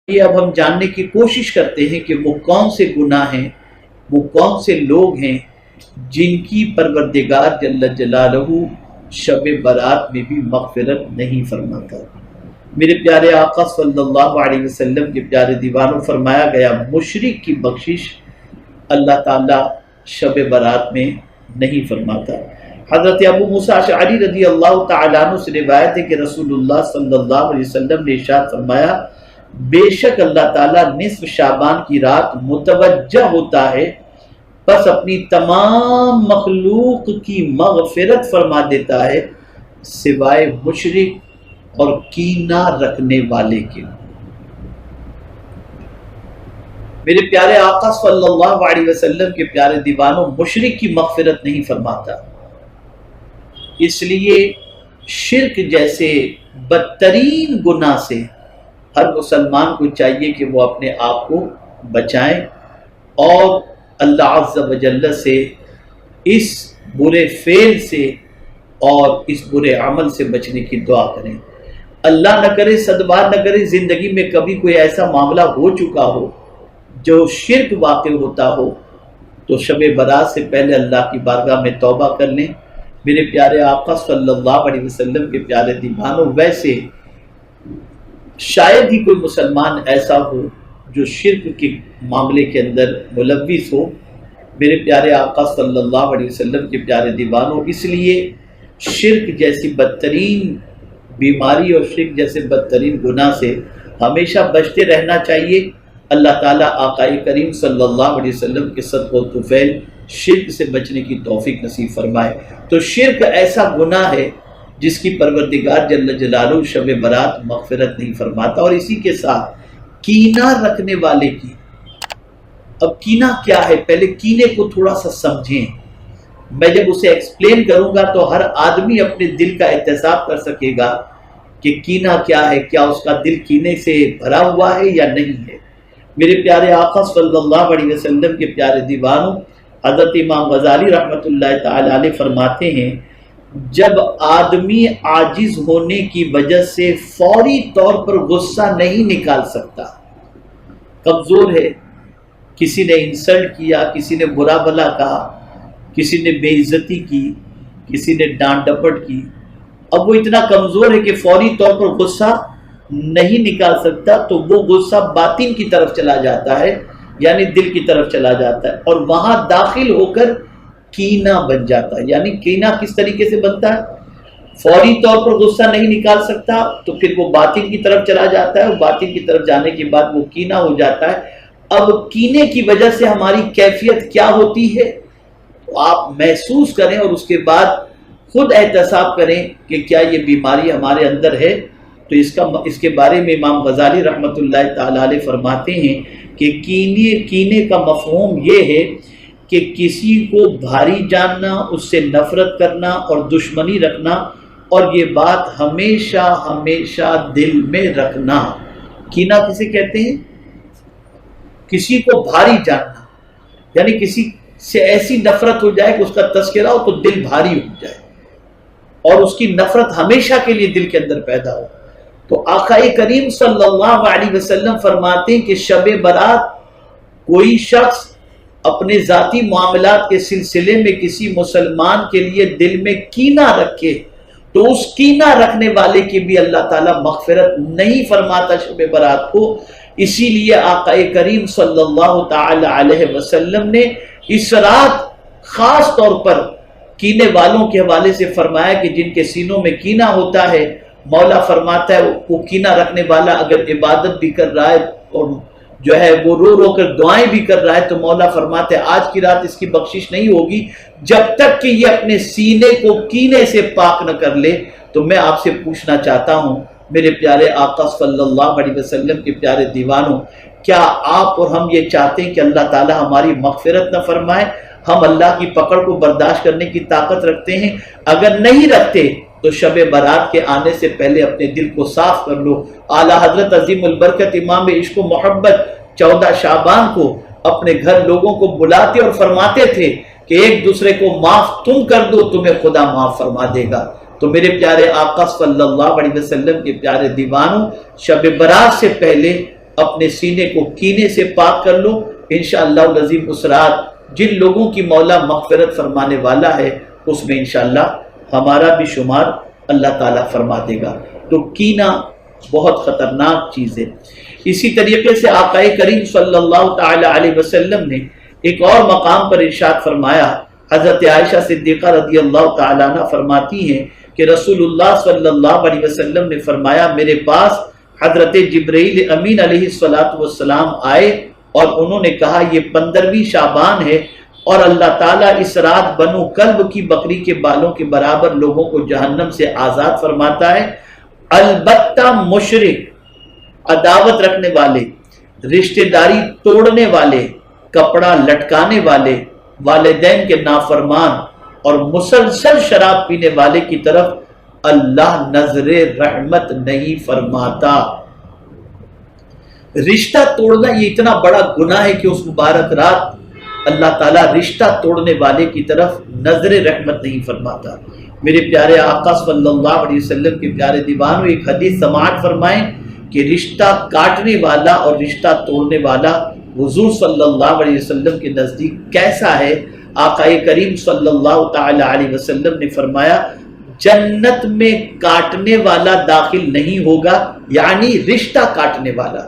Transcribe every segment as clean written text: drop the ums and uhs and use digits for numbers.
یہ اب ہم جاننے کی کوشش کرتے ہیں کہ وہ کون سے گناہ ہیں، وہ کون سے لوگ ہیں جن کی پروردگار جل جلالہ شب برات میں بھی مغفرت نہیں فرماتا۔ میرے پیارے آقا صلی اللہ علیہ وسلم کے پیارے دیوانوں، فرمایا گیا مشرک کی بخشش اللہ تعالیٰ شب برات میں نہیں فرماتا۔ حضرت ابو موسیٰ اشعری رضی اللہ تعالیٰ عنہ سے روایت ہے کہ رسول اللہ صلی اللہ علیہ وسلم نے ارشاد فرمایا، بے شک اللہ تعالیٰ نصف شعبان کی رات متوجہ ہوتا ہے، بس اپنی تمام مخلوق کی مغفرت فرما دیتا ہے سوائے مشرک اور کینہ رکھنے والے کے۔ میرے پیارے آقا صلی اللہ علیہ وسلم کے پیارے دیوانوں، مشرک کی مغفرت نہیں فرماتا، اس لیے شرک جیسے بدترین گناہ سے ہر مسلمان کو چاہیے کہ وہ اپنے آپ کو بچائیں اور اللہ عز و جل سے اس برے فعل سے اور اس برے عمل سے بچنے کی دعا کریں۔ اللہ نہ کرے، صدبار نہ کرے، زندگی میں کبھی کوئی ایسا معاملہ ہو چکا ہو جو شرک واقع ہوتا ہو تو شب برات سے پہلے اللہ کی بارگاہ میں توبہ کر لیں۔ میرے پیارے آقا صلی اللہ علیہ وسلم کے پیارے دیوانوں، ویسے شاید ہی کوئی مسلمان ایسا ہو جو شرک کے معاملے کے اندر ملوث ہو۔ میرے پیارے آقا صلی اللہ علیہ وسلم کے پیارے دیوانوں، اس لیے شرک جیسی بدترین بیماری اور شرک جیسے بدترین گناہ سے ہمیشہ بچتے رہنا چاہیے۔ اللہ تعالیٰ آقا کریم صلی اللہ علیہ وسلم کے صدقہ و طفیل شرک سے بچنے کی توفیق نصیب فرمائے۔ تو شرک ایسا گناہ ہے جس کی پروردگار جل جلالہ شب برات مغفرت نہیں فرماتا۔ اور اسی کے ساتھ کینہ رکھنے والے کی، اب کینہ کیا ہے، پہلے کینے کو تھوڑا سا سمجھیں۔ میں جب اسے ایکسپلین کروں گا تو ہر آدمی اپنے دل کا احتساب کر سکے گا کہ کینہ کیا ہے، کیا اس کا دل کینے سے بھرا ہوا ہے یا نہیں ہے۔ میرے پیارے آقا صلی اللہ علیہ وسلم کے پیارے دیوانوں، حضرت امام غزالی رحمۃ اللہ تعالی علیہ فرماتے ہیں، جب آدمی عاجز ہونے کی وجہ سے فوری طور پر غصہ نہیں نکال سکتا، کمزور ہے، کسی نے انسلٹ کیا، کسی نے برا بھلا کہا، کسی نے بے عزتی کی، کسی نے ڈانٹ ڈپٹ کی، اب وہ اتنا کمزور ہے کہ فوری طور پر غصہ نہیں نکال سکتا، تو وہ غصہ باطن کی طرف چلا جاتا ہے، یعنی دل کی طرف چلا جاتا ہے، اور وہاں داخل ہو کر کینہ بن جاتا ہے۔ یعنی کینہ کس طریقے سے بنتا ہے، فوری طور پر غصہ نہیں نکال سکتا تو پھر وہ باطن کی طرف چلا جاتا ہے، اور باطن کی طرف جانے کے بعد وہ کینہ ہو جاتا ہے۔ اب کینے کی وجہ سے ہماری کیفیت کیا ہوتی ہے تو آپ محسوس کریں اور اس کے بعد خود احتساب کریں کہ کیا یہ بیماری ہمارے اندر ہے۔ تو اس کے بارے میں امام غزالی رحمۃ اللہ تعالی علیہ فرماتے ہیں کہ کینے کا مفہوم یہ ہے کہ کسی کو بھاری جاننا، اس سے نفرت کرنا اور دشمنی رکھنا، اور یہ بات ہمیشہ ہمیشہ دل میں رکھنا۔ کینہ کسے کہتے ہیں؟ کسی کو بھاری جاننا، یعنی کسی سے ایسی نفرت ہو جائے کہ اس کا تذکرہ ہو تو دل بھاری ہو جائے اور اس کی نفرت ہمیشہ کے لیے دل کے اندر پیدا ہو۔ تو آقا کریم صلی اللہ علیہ وسلم فرماتے ہیں کہ شب برات کوئی شخص اپنے ذاتی معاملات کے سلسلے میں کسی مسلمان کے لیے دل میں کینہ رکھے تو اس کینہ رکھنے والے کی بھی اللہ تعالیٰ مغفرت نہیں فرماتا شب برات کو۔ اسی لیے آقا کریم صلی اللہ تعالی علیہ وسلم نے اس رات خاص طور پر کینے والوں کے حوالے سے فرمایا کہ جن کے سینوں میں کینہ ہوتا ہے، مولا فرماتا ہے وہ کینہ رکھنے والا اگر عبادت بھی کر رہا ہے اور جو ہے وہ رو رو کر دعائیں بھی کر رہا ہے تو مولا فرماتے ہیں آج کی رات اس کی بخشش نہیں ہوگی جب تک کہ یہ اپنے سینے کو کینے سے پاک نہ کر لے۔ تو میں آپ سے پوچھنا چاہتا ہوں میرے پیارے آقا صلی اللہ علیہ وسلم کے پیارے دیوانوں، کیا آپ اور ہم یہ چاہتے ہیں کہ اللہ تعالی ہماری مغفرت نہ فرمائے؟ ہم اللہ کی پکڑ کو برداشت کرنے کی طاقت رکھتے ہیں؟ اگر نہیں رکھتے تو شب برات کے آنے سے پہلے اپنے دل کو صاف کر لو۔ اعلیٰ حضرت عظیم البرکت امام عشق و محبت 14 شعبان کو اپنے گھر لوگوں کو بلاتے اور فرماتے تھے کہ ایک دوسرے کو معاف تم کر دو، تمہیں خدا معاف فرما دے گا۔ تو میرے پیارے آقا صلی اللہ علیہ وسلم کے پیارے دیوانوں، شب برات سے پہلے اپنے سینے کو کینے سے پاک کر لو، انشاءاللہ العظیم اس رات جن لوگوں کی مولا مغفرت فرمانے والا ہے اس میں انشاءاللہ ہمارا بھی شمار اللہ تعالیٰ فرما دے گا۔ تو کینہ بہت خطرناک چیز ہے۔ اسی طریقے سے آقا کریم صلی اللہ تعالی علیہ وسلم نے ایک اور مقام پر ارشاد فرمایا، حضرت عائشہ صدیقہ رضی اللہ تعالی عنہ فرماتی ہیں کہ رسول اللہ صلی اللہ علیہ وسلم نے فرمایا میرے پاس حضرت جبرائیل امین علیہ السلام آئے اور انہوں نے کہا یہ 15ویں شعبان ہے اور اللہ تعالیٰ اس رات بنو کلب کی بکری کے بالوں کے برابر لوگوں کو جہنم سے آزاد فرماتا ہے، البتہ مشرک، عداوت رکھنے والے، رشتہ داری توڑنے والے، کپڑا لٹکانے والے، والدین کے نافرمان اور مسلسل شراب پینے والے کی طرف اللہ نظر رحمت نہیں فرماتا۔ رشتہ توڑنا یہ اتنا بڑا گناہ ہے کہ اس مبارک رات اللہ تعالیٰ رشتہ توڑنے والے کی طرف نظر رحمت نہیں فرماتا۔ میرے پیارے آقا صلی اللہ علیہ وسلم کے پیارے دیوانوں ایک حدیث سماعت فرمائیں کہ رشتہ کاٹنے والا اور رشتہ توڑنے والا حضور صلی اللہ علیہ وسلم کے نزدیک کیسا ہے؟ آقا کریم صلی اللہ تعالی علیہ وسلم نے فرمایا جنت میں کاٹنے والا داخل نہیں ہوگا، یعنی رشتہ کاٹنے والا،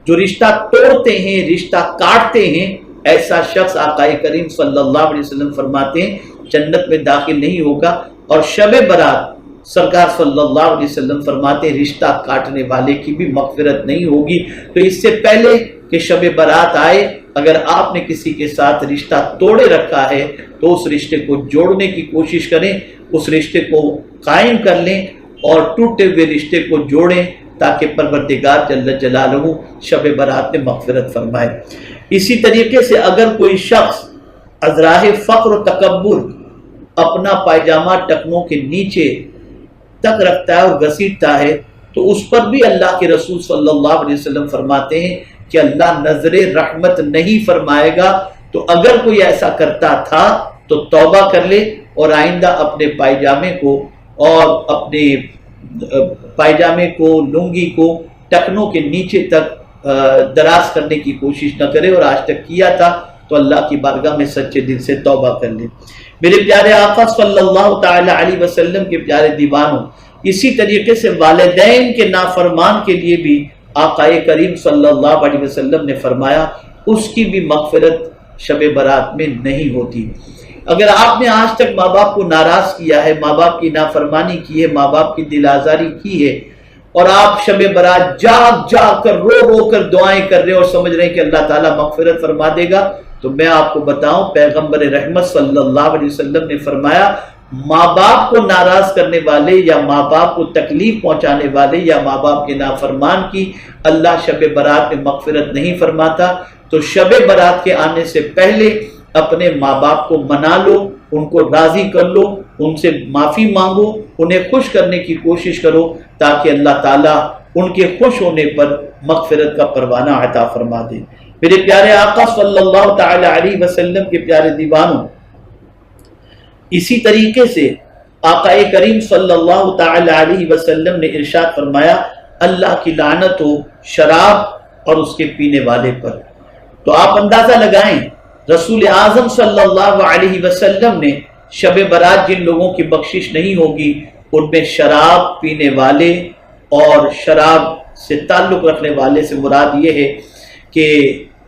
جو رشتہ توڑتے ہیں، رشتہ کاٹتے ہیں، ایسا شخص آقا کریم صلی اللہ علیہ وسلم فرماتے ہیں جنت میں داخل نہیں ہوگا۔ اور شب برات سرکار صلی اللہ علیہ وسلم فرماتے ہیں رشتہ کاٹنے والے کی بھی مغفرت نہیں ہوگی۔ تو اس سے پہلے کہ شب برات آئے اگر آپ نے کسی کے ساتھ رشتہ توڑے رکھا ہے تو اس رشتے کو جوڑنے کی کوشش کریں، اس رشتے کو قائم کر لیں اور ٹوٹے ہوئے رشتے کو جوڑیں تاکہ پروردگار جل جلالہ شب برات میں مغفرت فرمائے۔ اسی طریقے سے اگر کوئی شخص از راہ فقر و تکبر اپنا پائجامہ ٹکنوں کے نیچے تک رکھتا ہے اور گھسیٹتا ہے تو اس پر بھی اللہ کے رسول صلی اللہ علیہ وسلم فرماتے ہیں کہ اللہ نظر رحمت نہیں فرمائے گا۔ تو اگر کوئی ایسا کرتا تھا تو توبہ کر لے اور آئندہ اپنے پائجامے کو اور اپنے پائجامے کو، لنگی کو ٹکنوں کے نیچے تک دراز کرنے کی کوشش نہ کرے، اور آج تک کیا تھا تو اللہ کی بارگاہ میں سچے دل سے توبہ کر لے۔ میرے پیارے آقا صلی اللہ تعالی علیہ وسلم کے پیارے دیوانوں، اسی طریقے سے والدین کے نافرمان کے لیے بھی آقا کریم صلی اللہ علیہ وسلم نے فرمایا اس کی بھی مغفرت شب برات میں نہیں ہوتی۔ اگر آپ نے آج تک ماں باپ کو ناراض کیا ہے، ماں باپ کی نافرمانی کی ہے، ماں باپ کی دل آزاری کی ہے، اور آپ شب برات جاگ جاگ کر رو رو کر دعائیں کر رہے ہیں اور سمجھ رہے ہیں کہ اللہ تعالیٰ مغفرت فرما دے گا، تو میں آپ کو بتاؤں پیغمبر رحمت صلی اللہ علیہ وسلم نے فرمایا ماں باپ کو ناراض کرنے والے یا ماں باپ کو تکلیف پہنچانے والے یا ماں باپ کے نافرمان کی اللہ شب برات میں مغفرت نہیں فرماتا۔ تو شب برات کے آنے سے پہلے اپنے ماں باپ کو منا لو، ان کو راضی کر لو، ان سے معافی مانگو، انہیں خوش کرنے کی کوشش کرو تاکہ اللہ تعالیٰ ان کے خوش ہونے پر مغفرت کا پروانہ عطا فرما دے۔ میرے پیارے آقا صلی اللہ تعالی علیہ وسلم کے پیارے دیوانوں، اسی طریقے سے آقا کریم صلی اللہ تعالی علیہ وسلم نے ارشاد فرمایا اللہ کی لعنت ہو شراب اور اس کے پینے والے پر۔ تو آپ اندازہ لگائیں رسول اعظم صلی اللہ علیہ وسلم نے شب برات جن لوگوں کی بخشش نہیں ہوگی ان میں شراب پینے والے اور شراب سے تعلق رکھنے والے سے مراد یہ ہے کہ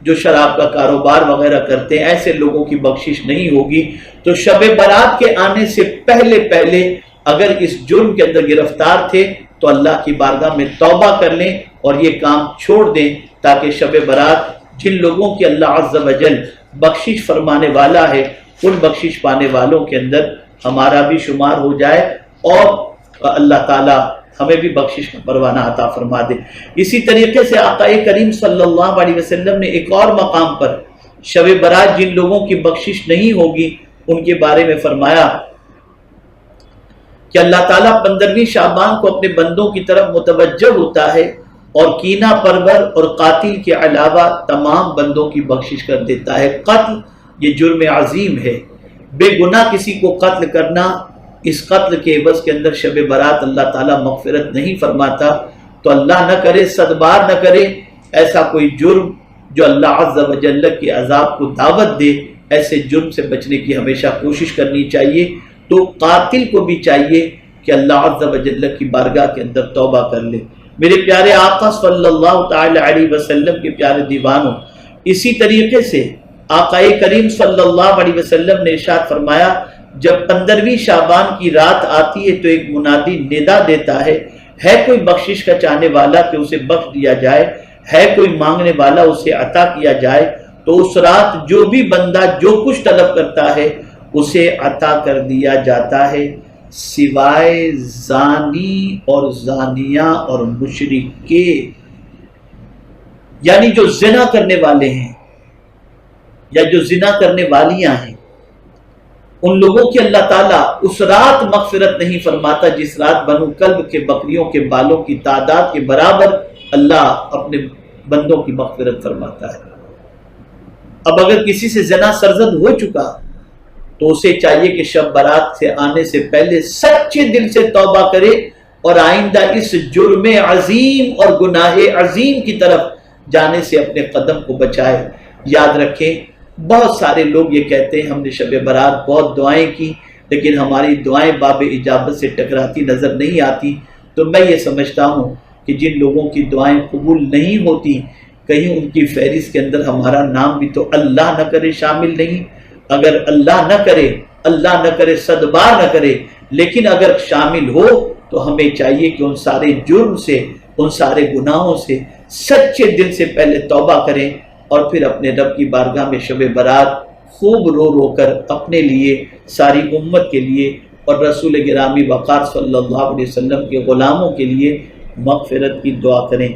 جو شراب کا کاروبار وغیرہ کرتے ہیں ایسے لوگوں کی بخشش نہیں ہوگی۔ تو شب برات کے آنے سے پہلے اگر اس جرم کے اندر گرفتار تھے تو اللہ کی بارگاہ میں توبہ کر لیں اور یہ کام چھوڑ دیں تاکہ شب برات جن لوگوں کی اللہ عز و جل بخشش فرمانے والا ہے ان بخشش پانے والوں کے اندر ہمارا بھی شمار ہو جائے اور اللہ تعالیٰ ہمیں بھی بخشش کا پروانہ عطا فرما دے۔ اسی طریقے سے آقا کریم صلی اللہ علیہ وسلم نے ایک اور مقام پر شب برات جن لوگوں کی بخشش نہیں ہوگی ان کے بارے میں فرمایا کہ اللہ تعالیٰ 15ویں شعبان کو اپنے بندوں کی طرف متوجہ ہوتا ہے اور کینہ پرور اور قاتل کے علاوہ تمام بندوں کی بخشش کر دیتا ہے۔ قتل یہ جرم عظیم ہے، بے گناہ کسی کو قتل کرنا، اس قتل کے عوض کے اندر شب برات اللہ تعالیٰ مغفرت نہیں فرماتا۔ تو اللہ نہ کرے، صد بار نہ کرے ایسا کوئی جرم جو اللہ عز و جل کے عذاب کو دعوت دے، ایسے جرم سے بچنے کی ہمیشہ کوشش کرنی چاہیے۔ تو قاتل کو بھی چاہیے کہ اللہ عز و جل کی بارگاہ کے اندر توبہ کر لے۔ میرے پیارے آقا صلی اللہ تعالی علیہ وسلم کے پیارے دیوانوں، اسی طریقے سے آقا کریم صلی اللہ علیہ وسلم نے ارشاد فرمایا، جب 15ویں شعبان کی رات آتی ہے تو ایک منادی ندا دیتا ہے کوئی بخشش کا چاہنے والا کہ اسے بخش دیا جائے، ہے کوئی مانگنے والا اسے عطا کیا جائے۔ تو اس رات جو بھی بندہ جو کچھ طلب کرتا ہے اسے عطا کر دیا جاتا ہے، سوائے زانی اور زانیہ اور مشرک کے، یعنی جو زنا کرنے والے ہیں یا جو زنا کرنے والیاں ہیں، ان لوگوں کی اللہ تعالیٰ اس رات مغفرت نہیں فرماتا جس رات بنو کلب کے بکریوں کے بالوں کی تعداد کے برابر اللہ اپنے بندوں کی مغفرت فرماتا ہے۔ اب اگر کسی سے زنا سرزد ہو چکا تو اسے چاہیے کہ شب برات سے آنے سے پہلے سچے دل سے توبہ کرے اور آئندہ اس جرم عظیم اور گناہ عظیم کی طرف جانے سے اپنے قدم کو بچائے۔ یاد رکھیں، بہت سارے لوگ یہ کہتے ہیں ہم نے شب برات بہت دعائیں کی لیکن ہماری دعائیں باب اجابت سے ٹکراتی نظر نہیں آتی۔ تو میں یہ سمجھتا ہوں کہ جن لوگوں کی دعائیں قبول نہیں ہوتی، کہیں ان کی فہرست کے اندر ہمارا نام بھی تو اللہ نہ کرے شامل نہیں۔ اگر اللہ نہ کرے 100 بار نہ کرے، لیکن اگر شامل ہو تو ہمیں چاہیے کہ ان سارے جرم سے، ان سارے گناہوں سے سچے دل سے پہلے توبہ کریں اور پھر اپنے رب کی بارگاہ میں شب برات خوب رو رو کر اپنے لیے، ساری امت کے لیے اور رسول گرامی وقار صلی اللہ علیہ وسلم کے غلاموں کے لیے مغفرت کی دعا کریں۔